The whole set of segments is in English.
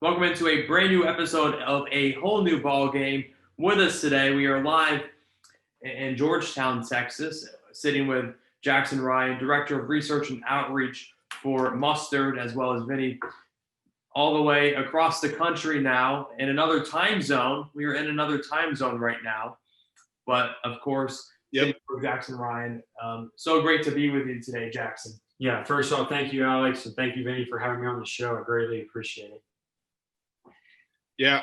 Welcome into a brand new episode of A Whole New Ball Game. With us today, we are live in Georgetown, Texas, sitting with Jackson Ryan, Director of Research and Outreach for Mustard, as well as Vinny, all the way across the country now in another time zone. We are in another time zone right now, but of course, Yep. for Jackson Ryan. So great to be with you today, Jackson. Yeah, first off, thank you, Alex, and thank you, Vinny, for having me on the show. I greatly appreciate it. Yeah.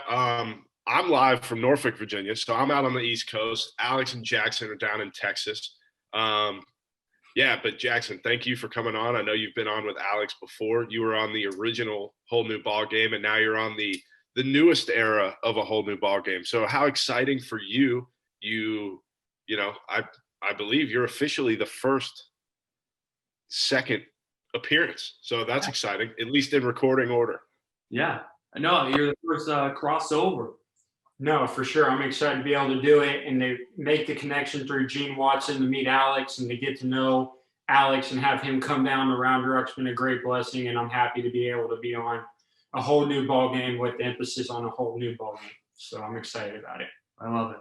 I'm live from Norfolk, Virginia, so I'm out on the East Coast. Alex and Jackson are down in Texas. But Jackson, thank you for coming on. I know you've been on with Alex before. You were on the original Whole New Ball Game, and now you're on the newest era of a Whole New Ball Game. So how exciting for you? I believe you're officially the second appearance. So that's exciting, at least in recording order. Yeah, I know you're the first crossover. No, for sure. I'm excited to be able to do it and to make the connection through Gene Watson to meet Alex and to get to know Alex and have him come down to Round Rock's been a great blessing, and I'm happy to be able to be on a whole new ball game with emphasis on a whole new ball game. So I'm excited about it. I love it.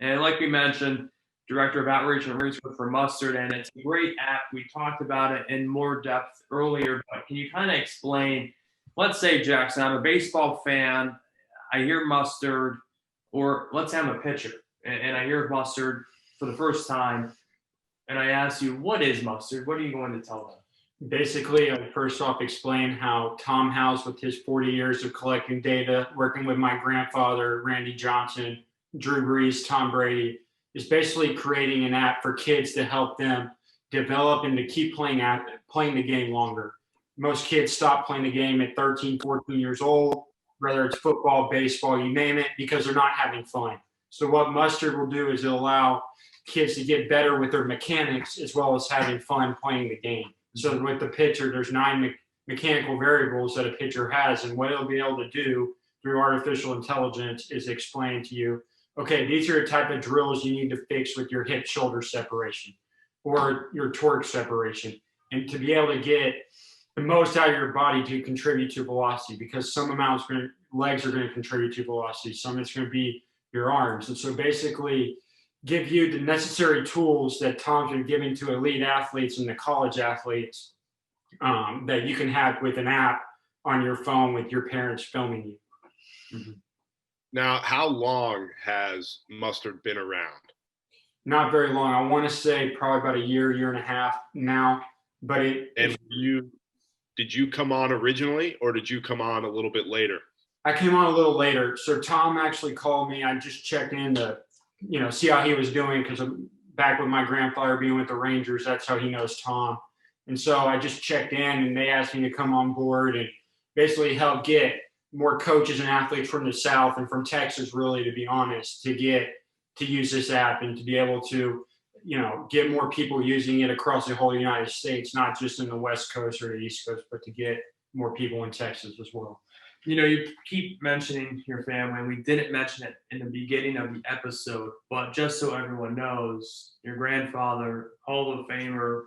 And like we mentioned, Director of Outreach and Research for Mustard, and it's a great app. We talked about it in more depth earlier, but can you kind of explain? Let's say, Jackson, I'm a baseball fan. I hear Mustard, or let's say I'm a pitcher, and I hear Mustard for the first time, and I ask you, what is Mustard? What are you going to tell them? Basically, I'd first off explain how Tom House, with his 40 years of collecting data, working with my grandfather, Randy Johnson, Drew Brees, Tom Brady, is basically creating an app for kids to help them develop and to keep playing the game longer. Most kids stop playing the game at 13, 14 years old, whether it's football, baseball, you name it, because they're not having fun. So what Mustard will do is it'll allow kids to get better with their mechanics as well as having fun playing the game. So with the pitcher, there's 9 mechanical variables that a pitcher has, and what it'll be able to do through artificial intelligence is explain to you, okay, these are the type of drills you need to fix with your hip shoulder separation or your torque separation, and to be able to get the most out of your body to contribute to velocity, because some amounts legs are going to contribute to velocity, some it's going to be your arms. And so basically give you the necessary tools that Tom's been giving to elite athletes and the college athletes, that you can have with an app on your phone with your parents filming you. Mm-hmm. Now, how long has Mustard been around? Not very long. I want to say probably about a year and a half now. But did you come on originally, or did you come on a little bit later? I came on a little later. So Tom actually called me. I just checked in to, see how he was doing, because I'm back with my grandfather being with the Rangers. That's how he knows Tom. And so I just checked in, and they asked me to come on board and basically help get more coaches and athletes from the South and from Texas, really, to be honest, to use this app and to be able to, get more people using it across the whole United States, not just in the West Coast or the East Coast, but to get more people in Texas as well. You keep mentioning your family, and we didn't mention it in the beginning of the episode, but just so everyone knows, your grandfather, Hall of Famer,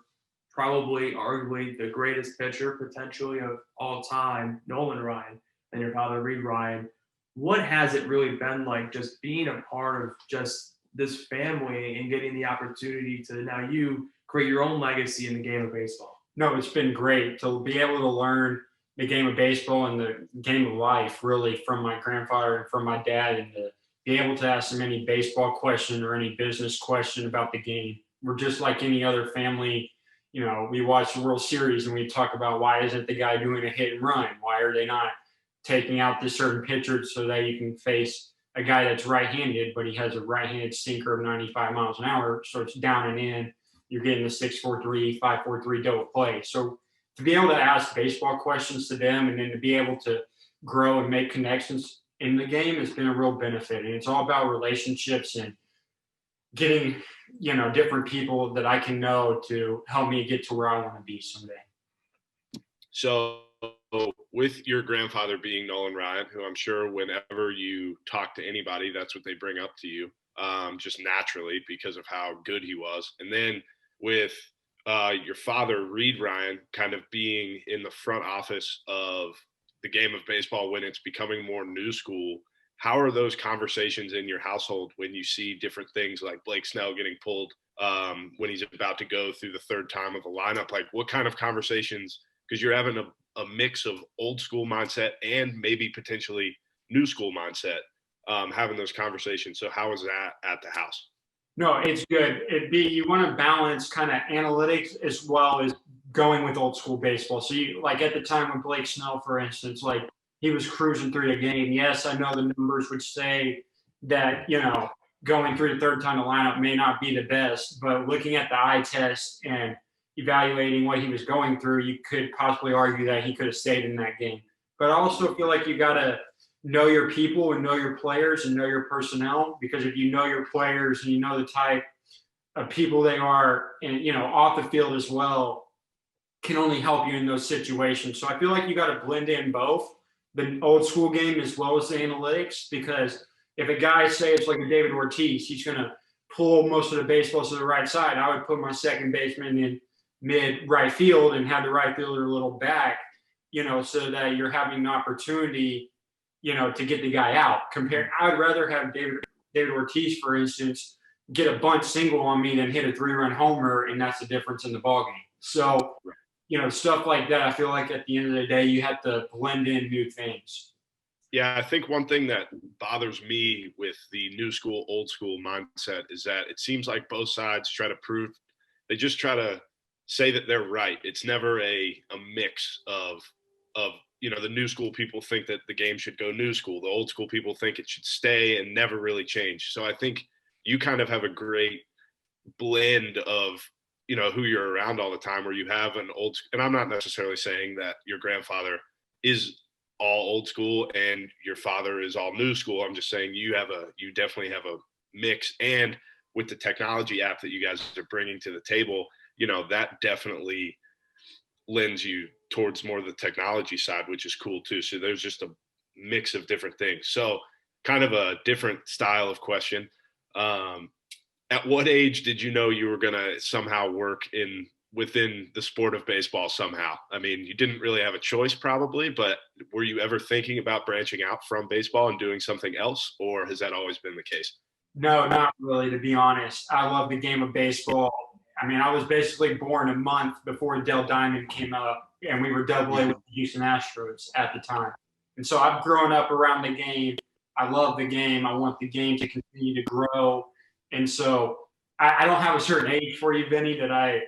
probably arguably the greatest pitcher potentially of all time, Nolan Ryan, and your father, Reed Ryan. What has it really been like just being a part of just this family and getting the opportunity to now you create your own legacy in the game of baseball? No, it's been great to be able to learn the game of baseball and the game of life, really, from my grandfather and from my dad, and to be able to ask them any baseball question or any business question about the game. We're just like any other family. We watch the World Series and we talk about, why isn't the guy doing a hit and run? Why are they not taking out this certain pitcher so that you can face a guy that's right-handed, but he has a right-handed sinker of 95 miles an hour, so it's down and in. You're getting the 6-4-3, 5-4-3 double play. So to be able to ask baseball questions to them and then to be able to grow and make connections in the game has been a real benefit. And it's all about relationships and getting, different people that I can know to help me get to where I want to be someday. So with your grandfather being Nolan Ryan, who I'm sure whenever you talk to anybody, that's what they bring up to you, just naturally because of how good he was. And then with your father, Reed Ryan, kind of being in the front office of the game of baseball when it's becoming more new school. How are those conversations in your household when you see different things like Blake Snell getting pulled when he's about to go through the third time of the lineup? Like, what kind of conversations, because you're having a mix of old school mindset and maybe potentially new school mindset, having those conversations. So how is that at the house? No, it's good. You want to balance kind of analytics as well as going with old school baseball. So you, like at the time when Blake Snell, for instance, like he was cruising through the game. Yes, I know the numbers would say that, going through the third time the lineup may not be the best, but looking at the eye test and evaluating what he was going through, you could possibly argue that he could have stayed in that game. But I also feel like you got to know your people and know your players and know your personnel, because if you know your players and you know the type of people they are, and off the field as well, can only help you in those situations. So I feel like you got to blend in both the old school game as well as the analytics, because if a guy, say it's like a David Ortiz, he's going to pull most of the baseballs to the right side, I would put my second baseman in mid right field and have the right fielder a little back, so that you're having an opportunity to get the guy out. I would rather have David Ortiz, for instance, get a bunt single on me than hit a 3-run homer, and that's the difference in the ballgame. So, stuff like that, I feel like at the end of the day, you have to blend in new things. Yeah, I think one thing that bothers me with the new school, old school mindset is that it seems like both sides they just try to say that they're right. It's never a mix of the new school people think that the game should go new school. The old school people think it should stay and never really change. So I think you kind of have a great blend of, who you're around all the time, where you have and I'm not necessarily saying that your grandfather is all old school and your father is all new school. I'm just saying you definitely have a mix. And with the technology app that you guys are bringing to the table, that definitely lends you towards more of the technology side, which is cool too. So there's just a mix of different things. So kind of a different style of question. At what age did you know you were going to somehow work within the sport of baseball somehow? I mean, you didn't really have a choice probably, but were you ever thinking about branching out from baseball and doing something else, or has that always been the case? No, not really, to be honest. I love the game of baseball. I mean, I was basically born a month before Dell Diamond came up, and we were Double-A with the Houston Astros at the time. And so I've grown up around the game. I love the game. I want the game to continue to grow. And so I don't have a certain age for you, Vinny, that I,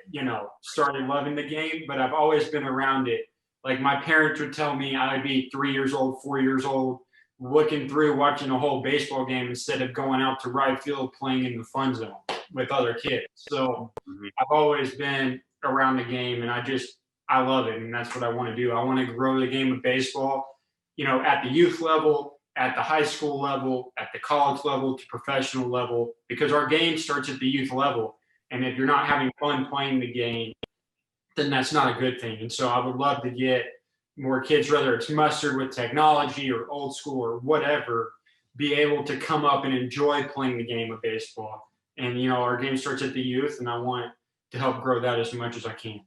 started loving the game, but I've always been around it. Like my parents would tell me I would be 3 years old, 4 years old, looking through, watching a whole baseball game instead of going out to right field playing in the fun zone with other kids. So I've always been around the game, and I love it. And that's what I want to do. I want to grow the game of baseball, at the youth level, at the high school level, at the college level, to professional level, because our game starts at the youth level. And if you're not having fun playing the game, then that's not a good thing. And so I would love to get more kids, whether it's mustard with technology or old school or whatever, be able to come up and enjoy playing the game of baseball. And, our game starts at the youth, and I want to help grow that as much as I can.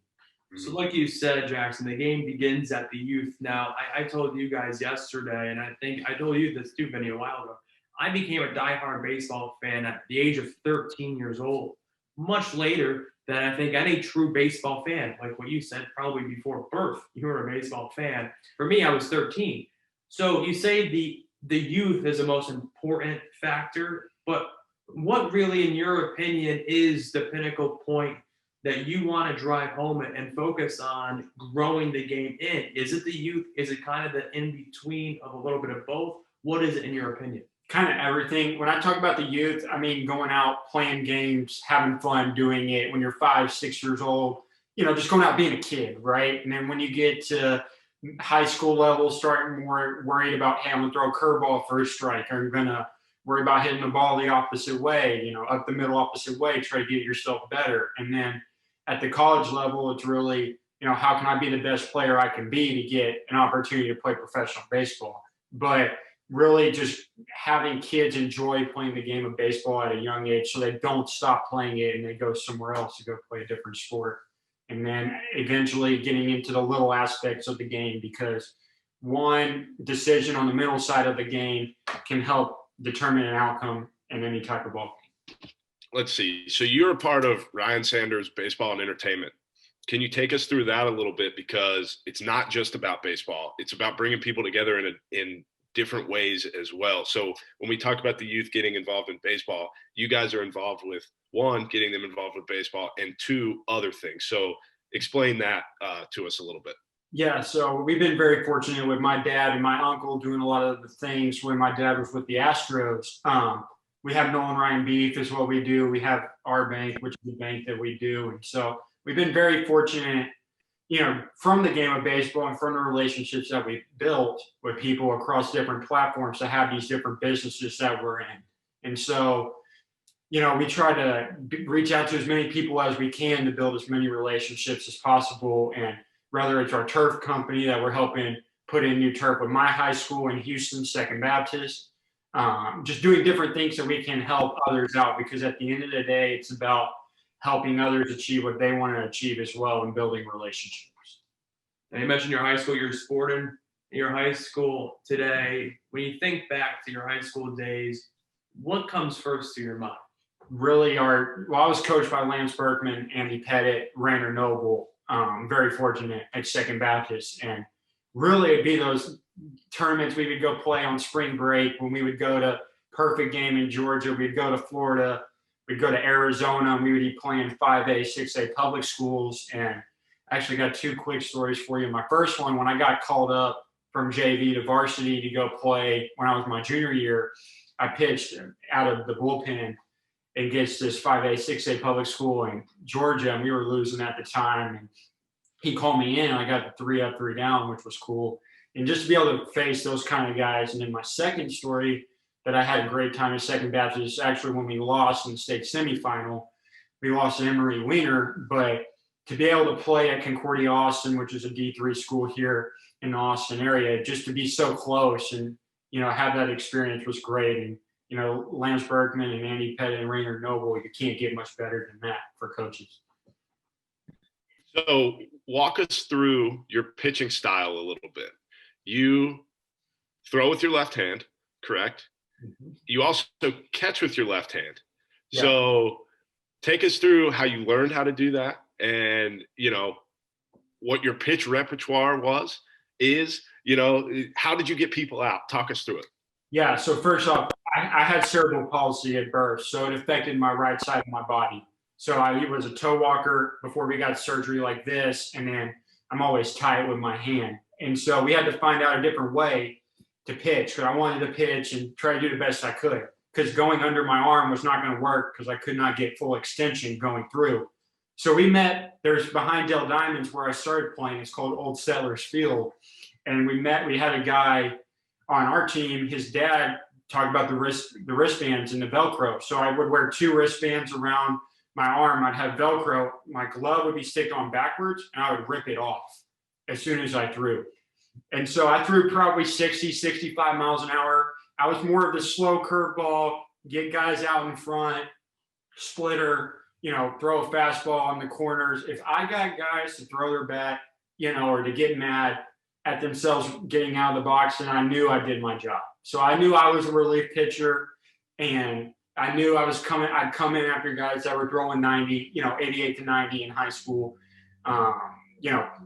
So like you said, Jackson, the game begins at the youth. Now, I told you guys yesterday, and I think I told you this too, Vinny, a while ago. I became a diehard baseball fan at the age of 13 years old, much later than I think any true baseball fan. Like what you said, probably before birth, you were a baseball fan. For me, I was 13. So you say the youth is the most important factor, but what really, in your opinion, is the pinnacle point that you want to drive home and focus on growing the game in? Is it the youth? Is it kind of the in-between of a little bit of both? What is it in your opinion? Kind of everything. When I talk about the youth, I mean going out, playing games, having fun, doing it when you're 5, 6 years old, just going out being a kid, right? And then when you get to high school level, starting more worried about, hey, I'm going to throw a curveball for a strike. Are you going to worry about hitting the ball the opposite way, up the middle opposite way, try to get yourself better. And then at the college level, it's really, how can I be the best player I can be to get an opportunity to play professional baseball? But really just having kids enjoy playing the game of baseball at a young age so they don't stop playing it and they go somewhere else to go play a different sport. And then eventually getting into the little aspects of the game, because one decision on the mental side of the game can help determine an outcome in any type of ball. Let's see. So you're a part of Ryan Sanders Baseball and Entertainment. Can you take us through that a little bit? Because it's not just about baseball. It's about bringing people together in different ways as well. So when we talk about the youth getting involved in baseball, you guys are involved with, one, getting them involved with baseball, and two, other things. So explain that to us a little bit. Yeah, so we've been very fortunate with my dad and my uncle doing a lot of the things when my dad was with the Astros. We have Nolan Ryan Beef is what we do. We have our bank, which is the bank that we do. And so we've been very fortunate, from the game of baseball and from the relationships that we've built with people across different platforms to have these different businesses that we're in. And so, we try to reach out to as many people as we can to build as many relationships as possible. And whether it's our turf company that we're helping put in new turf with my high school in Houston, Second Baptist, just doing different things so we can help others out, because at the end of the day, it's about helping others achieve what they want to achieve as well and building relationships. And you mentioned your high school, you're sporting your high school today. When you think back to your high school days, what comes first to your mind? Really I was coached by Lance Berkman, Andy Pettit, Rayner Noble. Very fortunate at Second Baptist. And really it'd be those tournaments we would go play on spring break, when we would go to Perfect Game in Georgia, we'd go to Florida, we'd go to Arizona, and we would be playing 5A, 6A public schools. And I actually got two quick stories for you. My first one, when I got called up from JV to varsity to go play when I was my junior year, I pitched out of the bullpen against this 5A, 6A public school in Georgia, and we were losing at the time. And he called me in, and I got the 3 up, 3 down, which was cool. And just to be able to face those kind of guys. And then my second story that I had a great time at Second Baptist is actually when we lost in the state semifinal. We lost to Emory Weiner, but to be able to play at Concordia Austin, which is a D3 school here in the Austin area, just to be so close and, have that experience was great. And, Lance Berkman and Andy Pettit and Rayner Noble, you can't get much better than that for coaches. So walk us through your pitching style a little bit. You throw with your left hand, correct? Mm-hmm. You also catch with your left hand. Yeah. So take us through how you learned how to do that, and, what your pitch repertoire is, how did you get people out? Talk us through it. Yeah. So first off, I had cerebral palsy at birth, so it affected my right side of my body. So I was a toe walker before we got surgery like this, and then I'm always tight with my hand. And so we had to find out a different way to pitch, because I wanted to pitch and try to do the best I could, because going under my arm was not going to work because I could not get full extension going through. So we met, there's behind Dell Diamonds where I started playing, it's called Old Settlers Field. And we had a guy on our team, his dad talked about the wristbands and the Velcro. So I would wear 2 wristbands around my arm. I'd have Velcro. My glove would be sticked on backwards, and I would rip it off as soon as I threw. And so I threw probably 60, 65 miles an hour. I was more of the slow curveball, get guys out in front, splitter, throw a fastball in the corners. If I got guys to throw their bat, or to get mad at themselves getting out of the box, then I knew I did my job. So I knew I was a relief pitcher, and I knew I'd come in after guys that were throwing 90, 88 to 90 in high school,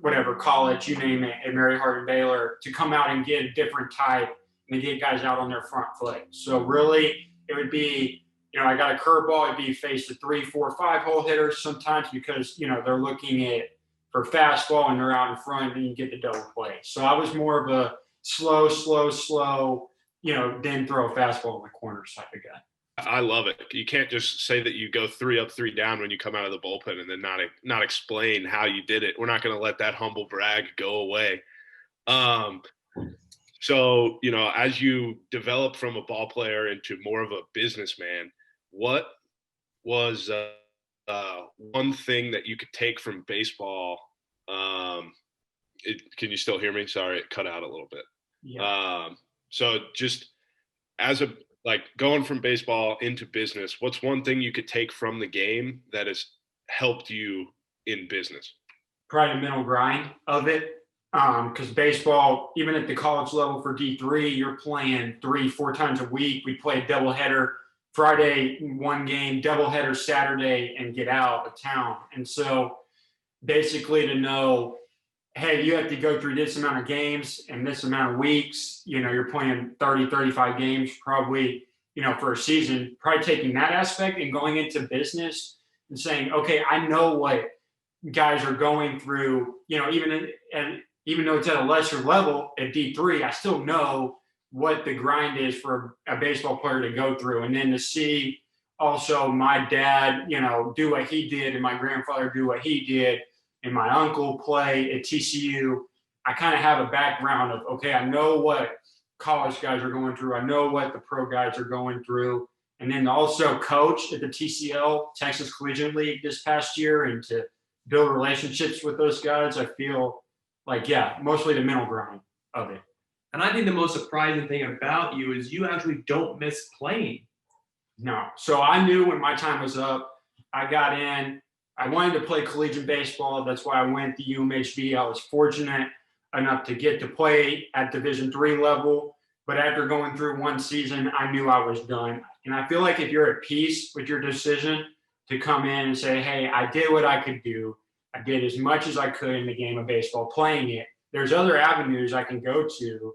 whatever, college, you name it, at Mary Hardin Baylor, to come out and get a different type and to get guys out on their front foot. So really, it would be, I got a curveball, it'd be faced to 3, 4, 5 hole hitters sometimes, because, they're looking for fastball and they're out in front, and you get the double play. So I was more of a slow, then throw a fastball in the corners type of guy. I love it. You can't just say that you go 3 up, 3 down when you come out of the bullpen and then not explain how you did it. We're not going to let that humble brag go away. So, as you develop from a ball player into more of a businessman, what was one thing that you could take from baseball? Can you still hear me? Sorry, it cut out a little bit. Yeah. So just as going from baseball into business, what's one thing you could take from the game that has helped you in business? Probably the mental grind of it. Because baseball, even at the college level for D3, you're playing 3-4 times a week. We play a doubleheader Friday, one game, doubleheader Saturday, and get out of town. And so basically to know, hey, you have to go through this amount of games and this amount of weeks, you're playing 30, 35 games probably, for a season, probably taking that aspect and going into business and saying, okay, I know what guys are going through, even though it's at a lesser level at D3, I still know what the grind is for a baseball player to go through. And then to see also my dad, do what he did and my grandfather do what he did and my uncle play at TCU, I kind of have a background of, okay, I know what college guys are going through. I know what the pro guys are going through. And then also coach at the TCL, Texas Collegiate League this past year, and to build relationships with those guys, I feel like, yeah, mostly the mental grind of it. And I think the most surprising thing about you is you actually don't miss playing. No. So I knew when my time was up, I got in. I wanted to play collegiate baseball. That's why I went to UMHB. I was fortunate enough to get to play at Division III level. But after going through one season, I knew I was done. And I feel like if you're at peace with your decision to come in and say, hey, I did what I could do. I did as much as I could in the game of baseball, playing it. There's other avenues I can go to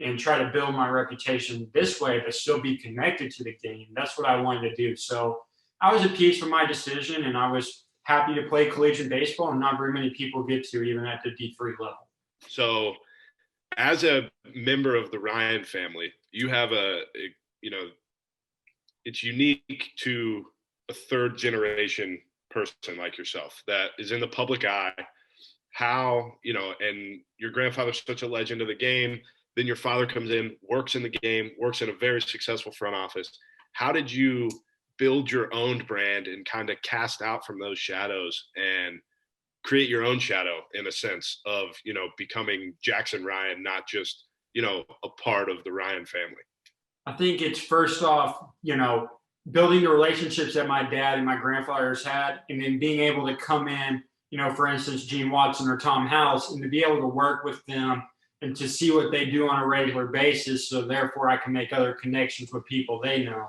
and try to build my reputation this way, but still be connected to the game. That's what I wanted to do. So I was at peace with my decision, and I was happy to play collegiate baseball, and not very many people get to, even at the D3 level. So as a member of the Ryan family, you have it's unique to a third generation person like yourself that is in the public eye. How, and your grandfather's such a legend of the game. Then your father comes in, works in the game, works in a very successful front office. How did you build your own brand and kind of cast out from those shadows and create your own shadow in a sense of, becoming Jackson Ryan, not just, a part of the Ryan family? I think it's first off, building the relationships that my dad and my grandfathers had, and then being able to come in, for instance, Gene Watson or Tom House, and to be able to work with them and to see what they do on a regular basis. So therefore I can make other connections with people they know.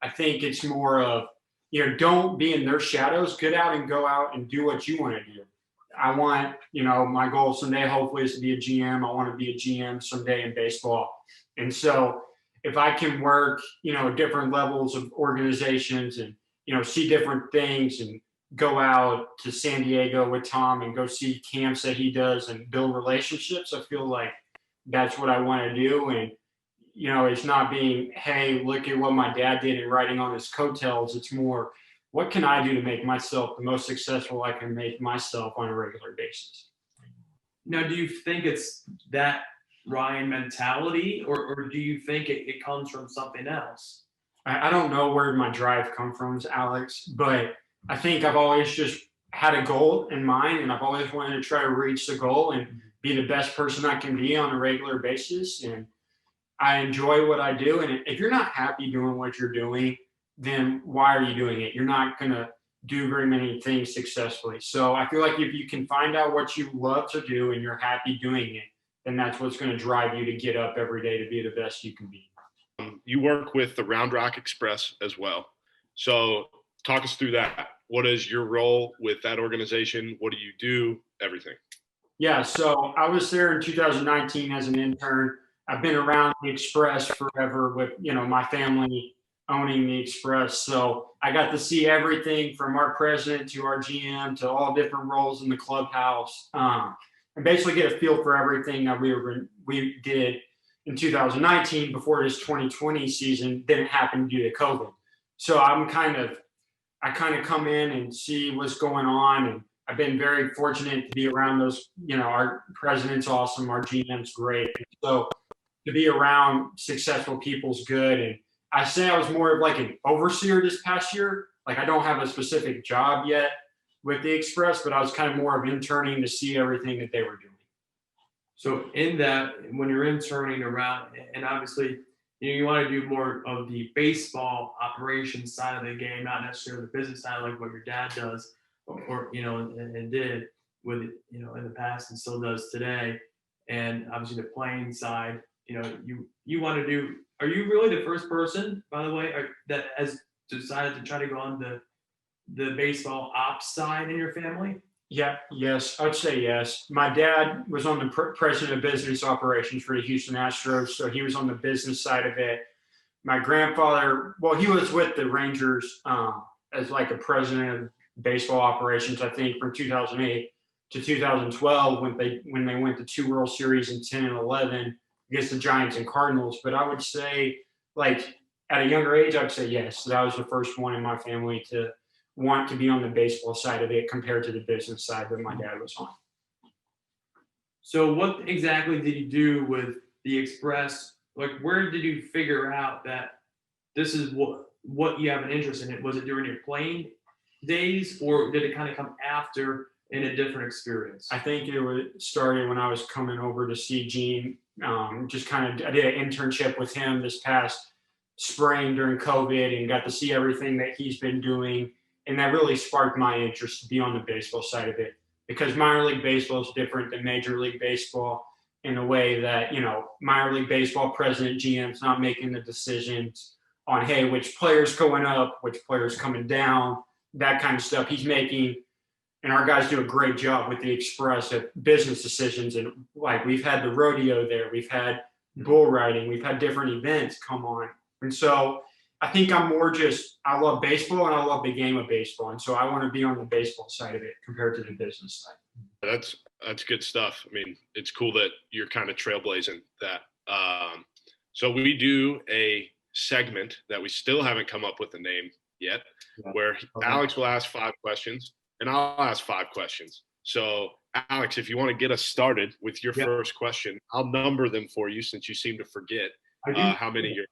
I think it's more of, don't be in their shadows, get out and go out and do what you want to do. I want, my goal someday hopefully is to be a GM. I want to be a GM someday in baseball. And so if I can work, different levels of organizations and, see different things and go out to San Diego with Tom and go see camps that he does and build relationships, I feel like that's what I want to do. And, it's not being, hey, look at what my dad did and riding on his coattails. It's more, what can I do to make myself the most successful I can make myself on a regular basis? Now, do you think it's that Ryan mentality, or do you think it comes from something else? I don't know where my drive comes from, Alex, but I think I've always just had a goal in mind, and I've always wanted to try to reach the goal and be the best person I can be on a regular basis. And I enjoy what I do. And if you're not happy doing what you're doing, then why are you doing it? You're not going to do very many things successfully. So I feel like if you can find out what you love to do and you're happy doing it, then that's what's going to drive you to get up every day to be the best you can be. You work with the Round Rock Express as well. So talk us through that. What is your role with that organization? What do you do? Everything. Yeah, so I was there in 2019 as an intern. I've been around the Express forever with, my family owning the Express. So I got to see everything from our president to our GM to all different roles in the clubhouse, and basically get a feel for everything that we did in 2019 before this 2020 season didn't happen due to COVID. So I kind of come in and see what's going on, and I've been very fortunate to be around those. Our president's awesome, our GM's great. So to be around successful people's good. And I say I was more of like an overseer this past year. Like I don't have a specific job yet with the Express, but I was kind of more of interning to see everything that they were doing. So in that, when you're interning around, and obviously, you want to do more of the baseball operations side of the game, not necessarily the business side like what your dad does or and did. with in the past and still does today, and obviously the playing side. You want to do. Are you really the first person, by the way, that has decided to try to go on the baseball ops side in your family? Yeah, yes, I'd say yes. My dad was on the president of business operations for the Houston Astros, so he was on the business side of it. My grandfather, well, he was with the Rangers as like a president of baseball operations, I think, from 2008 to 2012 when they went to two World Series in 10 and 11 against the Giants and Cardinals. But I would say, like at a younger age, I'd say yes. That was the first one in my family to want to be on the baseball side of it compared to the business side that my dad was on. So what exactly did you do with the Express? Like, where did you figure out that this is what you have an interest in? Was it during your playing days, or did it kind of come after in a different experience? I think it started when I was coming over to see Gene. Just kind of, I did an internship with him this past spring during COVID and got to see everything that he's been doing. And that really sparked my interest to be on the baseball side of it, because minor league baseball is different than major league baseball in a way that, minor league baseball president, GM's not making the decisions on, hey, which player's going up, which player's coming down, that kind of stuff. He's making, and our guys do a great job with the Express at business decisions. And like, we've had the rodeo there, we've had bull riding, we've had different events come on. And so I think I'm more just, I love baseball and I love the game of baseball. And so I want to be on the baseball side of it compared to the business side. That's good stuff. I mean, it's cool that you're kind of trailblazing that. So we do a segment that we still haven't come up with a name yet, where Alex will ask 5 questions and I'll ask 5 questions. So Alex, if you want to get us started with your first question, I'll number them for you since you seem to forget how many you're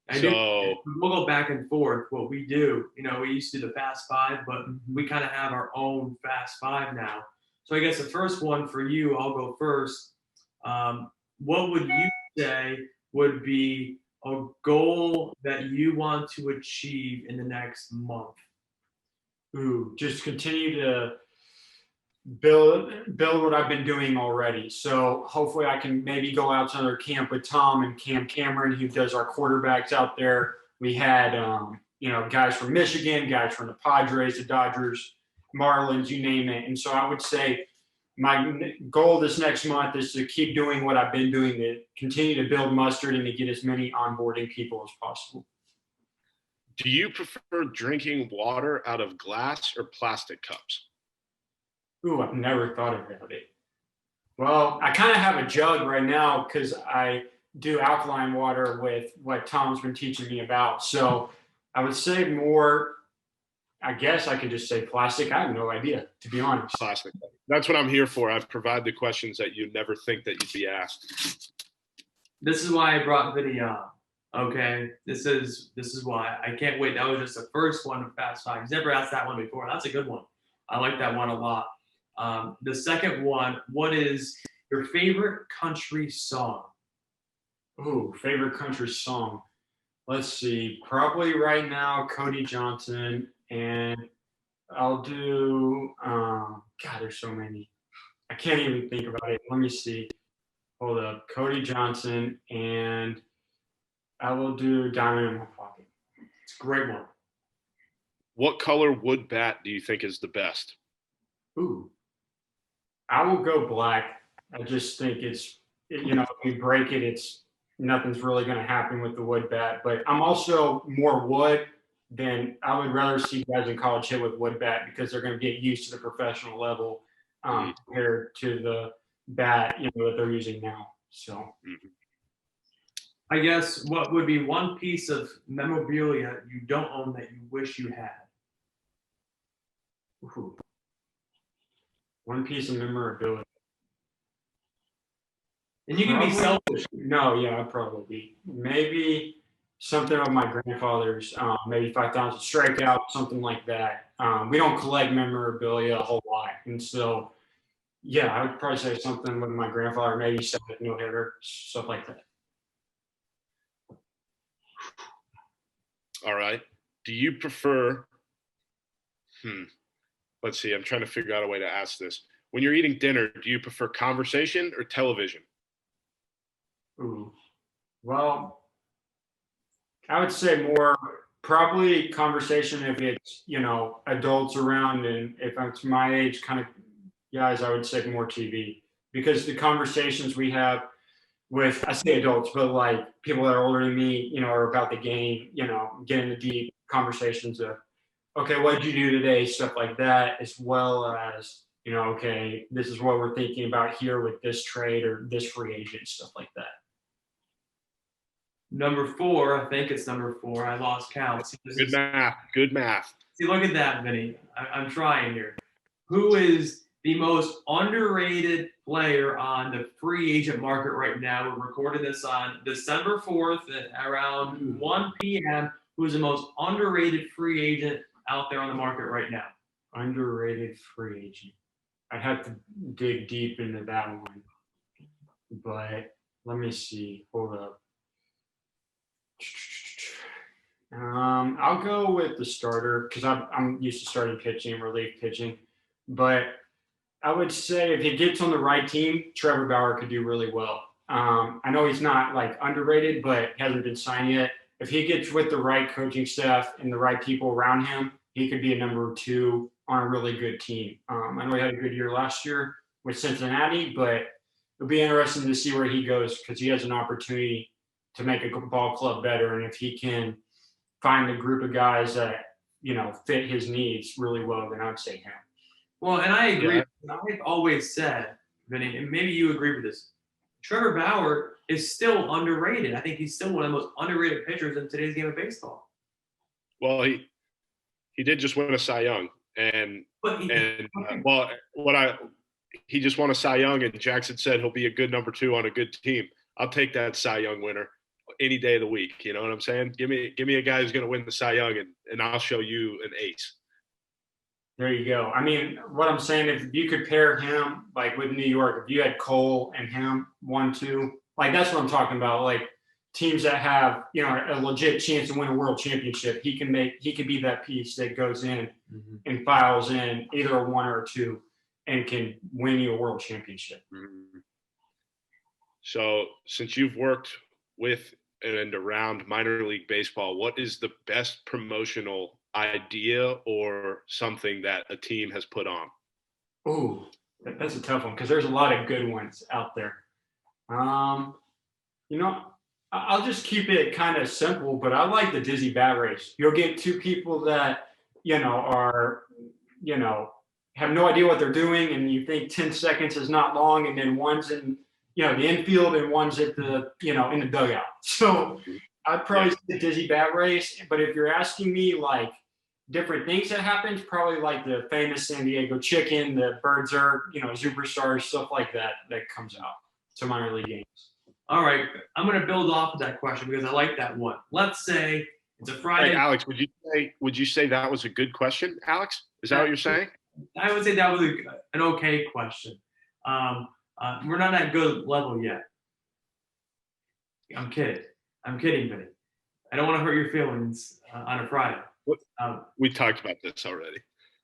We'll go back and forth. What we do, we used to do the Fast Five, but we kind of have our own Fast Five now. So I guess the first one for you, I'll go first. What would you say would be a goal that you want to achieve in the next month? Just continue to build what I've been doing already. So hopefully I can maybe go out to another camp with Tom and Cam Cameron, who does our quarterbacks out there. We had guys from Michigan, guys from the Padres, the Dodgers, Marlins, you name it. And so I would say my goal this next month is to keep doing what I've been doing, to continue to build mustard and to get as many onboarding people as possible. Do you prefer drinking water out of glass or plastic cups? I've never thought about it. Well, I kind of have a jug right now because I do alkaline water with what Tom's been teaching me about. So I would say more, I guess I could just say plastic. I have no idea, to be honest. Plastic. That's what I'm here for. I provide the questions that you'd never think that you'd be asked. This is why I brought Vinny on. Okay, this is why. I can't wait. That was just the first one of Fast Five. He's never asked that one before. That's a good one. I like that one a lot. The second one, what is your favorite country song? Favorite country song. Let's see. Probably right now, Cody Johnson. And I'll do, there's so many. I can't even think about it. Let me see. Hold up. Cody Johnson. And I will do Diamond in My Pocket. It's a great one. What color wood bat do you think is the best? I will go black. I just think if you break it, nothing's really going to happen with the wood bat. But I'm also more wood than I would rather see guys in college hit with wood bat, because they're going to get used to the professional level compared to the bat that they're using now. So I guess what would be one piece of memorabilia you don't own that you wish you had? One piece of memorabilia. And you can be selfish. No, yeah, I'd probably maybe something of my grandfather's, maybe 5,000 strikeout, something like that. We don't collect memorabilia a whole lot, and so yeah, I would probably say something with my grandfather, maybe 7 no-hitter, stuff like that. All right. Do you prefer? Let's see. I'm trying to figure out a way to ask this. when you're eating dinner, do you prefer conversation or television? Ooh. Well, I would say more probably conversation if it's, adults around, and if it's my age kind of guys, I would say more TV, because the conversations we have with, I say adults, but like people that are older than me, are about the game, get into deep conversations of, okay, what did you do today? Stuff like that, as well as, okay, this is what we're thinking about here with this trade or this free agent, stuff like that. Number 4, I think it's number 4. I lost count. Good math. Good math. See, look at that, Vinny. I'm trying here. Who is the most underrated player on the free agent market right now? We're recording this on December 4th at around 1 p.m. Who is the most underrated free agent out there on the market right now? Underrated free agent. I'd have to dig deep into that one. But let me see. Hold up. I'll go with the starter because I'm used to starting pitching, relief pitching. But I would say if he gets on the right team, Trevor Bauer could do really well. I know he's not like underrated, but he hasn't been signed yet. If he gets with the right coaching staff and the right people around him, he could be a number 2 on a really good team. I know he had a good year last year with Cincinnati, but it'll be interesting to see where he goes because he has an opportunity to make a ball club better. And if he can find a group of guys that, fit his needs really well, then I would say him. Well, and I agree. Yeah. I've always said, Vinny, and maybe you agree with this, Trevor Bauer is still underrated. I think he's still one of the most underrated pitchers in today's game of baseball. Well, he did just win a Cy Young, he just won a Cy Young, and Jackson said he'll be a good number 2 on a good team. I'll take that Cy Young winner any day of the week. You know what I'm saying? Give me a guy who's going to win the Cy Young, and I'll show you an ace. There you go. I mean, what I'm saying, if you could pair him like with New York, if you had Cole and him 1-2, like that's what I'm talking about. Like teams that have, a legit chance to win a world championship, he could be that piece that goes in and files in either a 1 or a 2 and can win you a world championship. Mm-hmm. So since you've worked with and around minor league baseball, what is the best promotional idea or something that a team has put on? Ooh, that's a tough one because there's a lot of good ones out there. I'll just keep it kind of simple, but I like the Dizzy Bat Race. You'll get 2 people that, are, have no idea what they're doing, and you think 10 seconds is not long, and then one's in, the infield and one's at the, in the dugout. So I'd probably say the Dizzy Bat Race. But if you're asking me like different things that happens, probably like the famous San Diego Chicken, the Birds are, Superstars, stuff like that comes out to minor league games. All right, I'm going to build off of that question because I like that one. Let's say it's a Friday. Hey, Alex, would you say that was a good question, Alex? Is that what you're saying? I would say that was an okay question. We're not at good level yet. I'm kidding, Vinny. I don't want to hurt your feelings on a Friday. We talked about this already.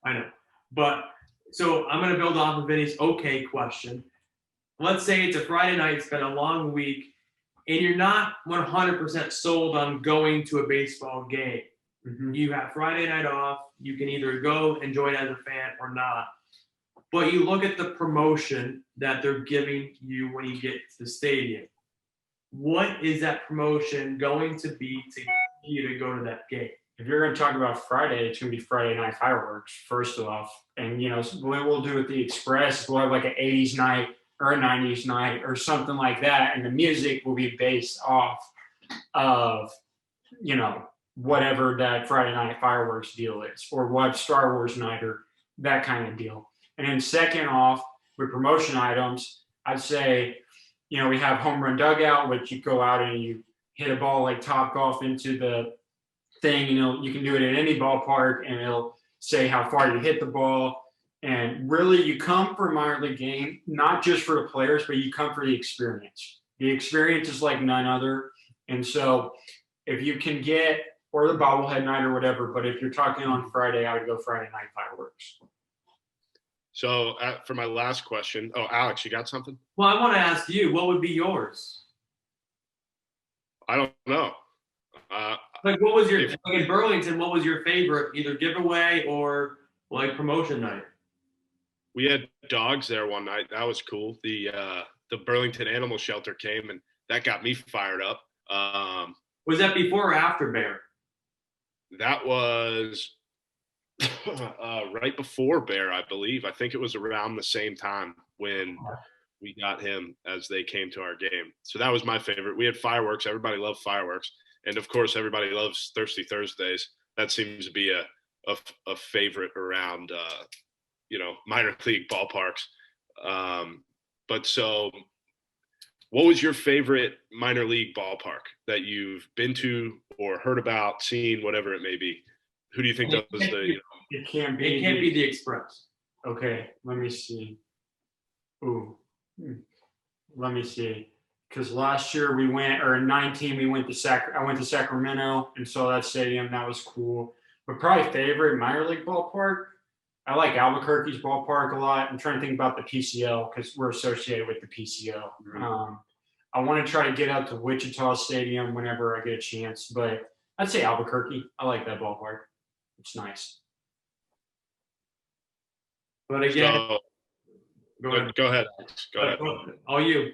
I know. But so I'm going to build off of Vinny's okay question. Let's say it's a Friday night, it's been a long week, and you're not 100% sold on going to a baseball game. Mm-hmm. You have Friday night off. You can either go enjoy it as a fan or not. But you look at the promotion that they're giving you when you get to the stadium. What is that promotion going to be to get you to go to that game? If you're going to talk about Friday, it's going to be Friday night fireworks, first off. And, what we'll do with the Express, we'll have like an 80s night or a 90s night or something like that. And the music will be based off of, whatever that Friday night fireworks deal is, or what Star Wars night or that kind of deal. And then second off, with promotion items, I'd say, we have home run dugout, which you go out and you hit a ball like Topgolf into the thing. You can do it at any ballpark, and it'll say how far you hit the ball. And really, you come for a minor league game, not just for the players, but you come for the experience. The experience is like none other. And so if you can get, or the bobblehead night or whatever, but if you're talking on Friday, I would go Friday night fireworks. So for my last question, oh, Alex, you got something? Well, I want to ask you, what would be yours? I don't know. Like, what was your If- like in Burlington? What was your favorite, either giveaway or like promotion night? We had dogs there one night. That was cool. The Burlington Animal Shelter came, and that got me fired up. Was that before or after Bear? That was right before Bear, I believe. I think it was around the same time when we got him as they came to our game. So that was my favorite. We had fireworks. Everybody loved fireworks, and of course, everybody loves Thirsty Thursdays. That seems to be a favorite around minor league ballparks. But so, what was your favorite minor league ballpark that you've been to or heard about, seen, whatever it may be? Who do you think does the? It can't be. It can't be the Express. Okay, let me see. Ooh, let me see. Because last year we went, or in 19 we went to I went to Sacramento and saw that stadium. That was cool. But probably favorite minor league ballpark. I like Albuquerque's ballpark a lot. I'm trying to think about the PCL because we're associated with the PCL. Mhm. I want to try to get out to Wichita Stadium whenever I get a chance, but I'd say Albuquerque. I like that ballpark. It's nice. But again, So, go ahead. go ahead, Alex. Go ahead. All you.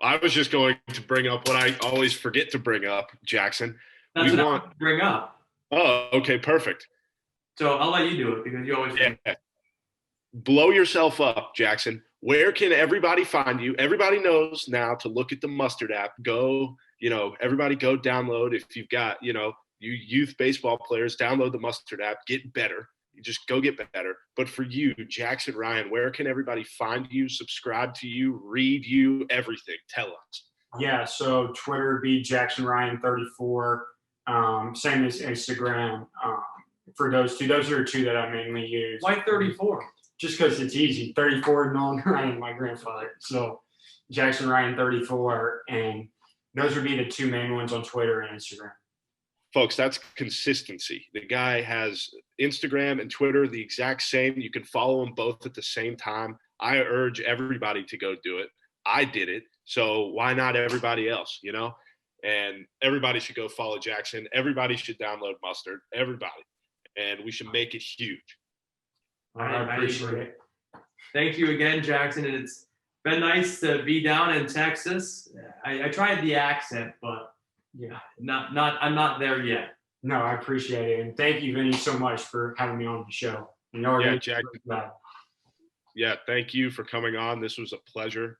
I was just going to bring up what I always forget to bring up, Jackson. That's We what I want- want to bring up. Oh, okay, perfect. So I'll let you do it because you always. Yeah. Blow yourself up, Jackson. Where can everybody find you? Everybody knows now to look at the Mustard app. Go, everybody go download. If you've got, you youth baseball players, download the Mustard app. Get better. You just go get better. But for you, Jackson Ryan, where can everybody find you, subscribe to you, read you, everything? Tell us. Yeah, so Twitter would be Jackson Ryan 34. Same as Instagram. For those two, those are two that I mainly use. Why 34? Just because it's easy. 34, Nolan Ryan, my grandfather. So Jackson Ryan 34, and those would be the two main ones on Twitter and Instagram. Folks, that's consistency. The guy has Instagram and Twitter the exact same. You can follow them both at the same time. I urge everybody to go do it. I did it. So why not everybody else, And everybody should go follow Jackson. Everybody should download Mustard. Everybody. And we should make it huge. I appreciate it. Thank you again, Jackson. And it's been nice to be down in Texas. I tried the accent, but Yeah. I'm not there yet. No, I appreciate it. And thank you, Vinny, so much for having me on the show. Yeah, Jack. Bye. Yeah, thank you for coming on. This was a pleasure.